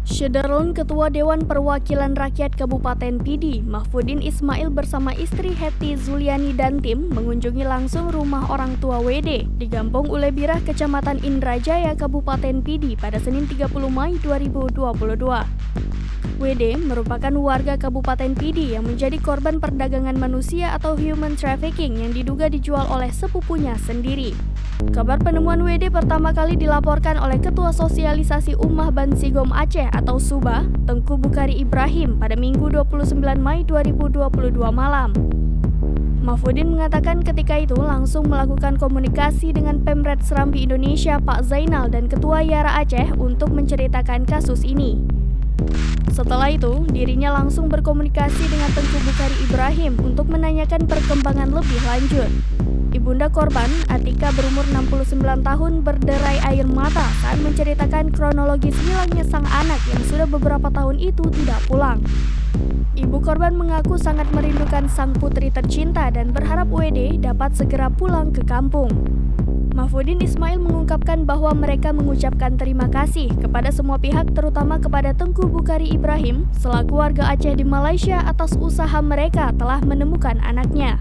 Syederlun Ketua Dewan Perwakilan Rakyat Kabupaten Pidi, Mahfudin Ismail bersama istri Hetty Zuliani dan tim mengunjungi langsung rumah orang tua WD di Gampong Ulebirah, Kecamatan Indrajaya, Kabupaten Pidi pada Senin 30 Mei 2022. WD merupakan warga Kabupaten Pidi yang menjadi korban perdagangan manusia atau human trafficking yang diduga dijual oleh sepupunya sendiri. Kabar penemuan WD pertama kali dilaporkan oleh Ketua Sosialisasi Ummah Bansigom Aceh atau SUBA, Tengku Bukari Ibrahim pada Minggu 29 Mei 2022 malam. Mahfudin mengatakan ketika itu langsung melakukan komunikasi dengan Pemret Serambi Indonesia Pak Zainal dan Ketua Yara Aceh untuk menceritakan kasus ini. Setelah itu, dirinya langsung berkomunikasi dengan Tengku Bukari Ibrahim untuk menanyakan perkembangan lebih lanjut. Ibunda korban, Atika berumur 69 tahun, berderai air mata saat menceritakan kronologis hilangnya sang anak yang sudah beberapa tahun itu tidak pulang. Ibu korban mengaku sangat merindukan sang putri tercinta dan berharap WD dapat segera pulang ke kampung. Mahfudin Ismail mengungkapkan bahwa mereka mengucapkan terima kasih kepada semua pihak, terutama kepada Tengku Bukari Ibrahim selaku warga Aceh di Malaysia atas usaha mereka telah menemukan anaknya.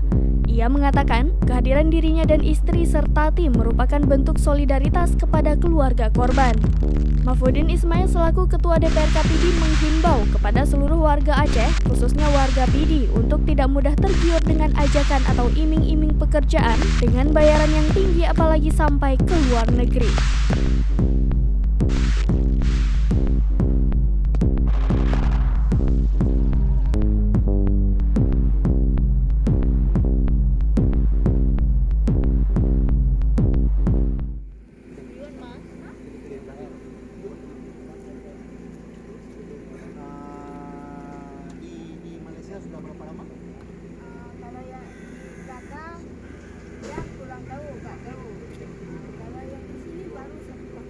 Ia mengatakan kehadiran dirinya dan istri serta tim merupakan bentuk solidaritas kepada keluarga korban. Mahfudin Ismail selaku Ketua DPRK Pidi menghimbau kepada seluruh warga Aceh, khususnya warga Pidi, untuk tidak mudah tergiur dengan ajakan atau iming-iming pekerjaan dengan bayaran yang tinggi apalagi sampai ke luar negeri. Sudah berapa lama? Kalau yang di belakang dia pulang tahu, nggak tahu. Kalau yang di sini baru 1 tahun.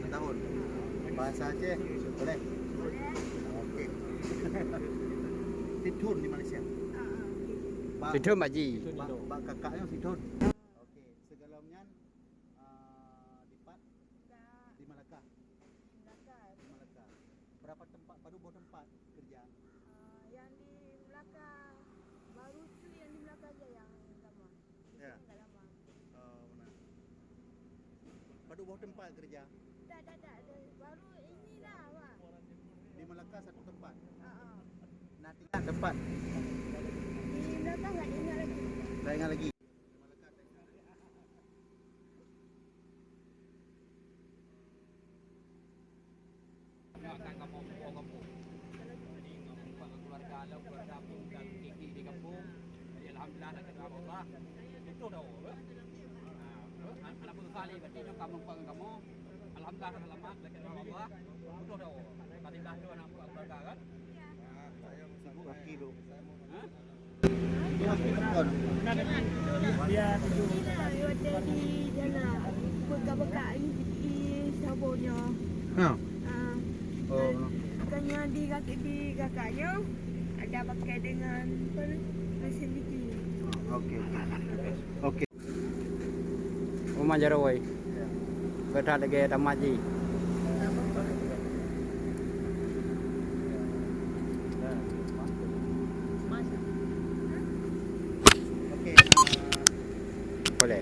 1 tahun. Bahasa Aceh boleh? Boleh? Oke. Sidhun di Malaysia. Sidhun Pak Ji. Pak kakaknya Sidhun. Oke. Sebelumnya di Malaka. Di Malaka. Berapa tempat baru tempat kerja? Yang di belakang baru tu yang di belakang aja yang lama. Ya. Enggak lama. Oh, benar. Baru tempat kerja? Dah. Baru inilah, Pak. Di Malaka 1 tempat. Nah, Nanti tempat. di belakang nggak ingat lagi. Saya ingat lagi. Keluarga pun dan kiki di kampung. Jadi alhamdulillah nak kena Allah. Itu dah. Anak pun sekali berarti nak kamu kamu. Alhamdulillah selamat nak kena Allah. Itu dah. Tadi dah tu anak keluarga kan? Saya sibuk lagi tu. Hah? Dia di jalan bekas-bekas di sabunnya. Ha. Oh. Bukannya di kakaknya ada pakai dengan mesin bikin. Okey. Okey. Rumah Jarawai. Berada lagi tamat Ji. Okey. Boleh.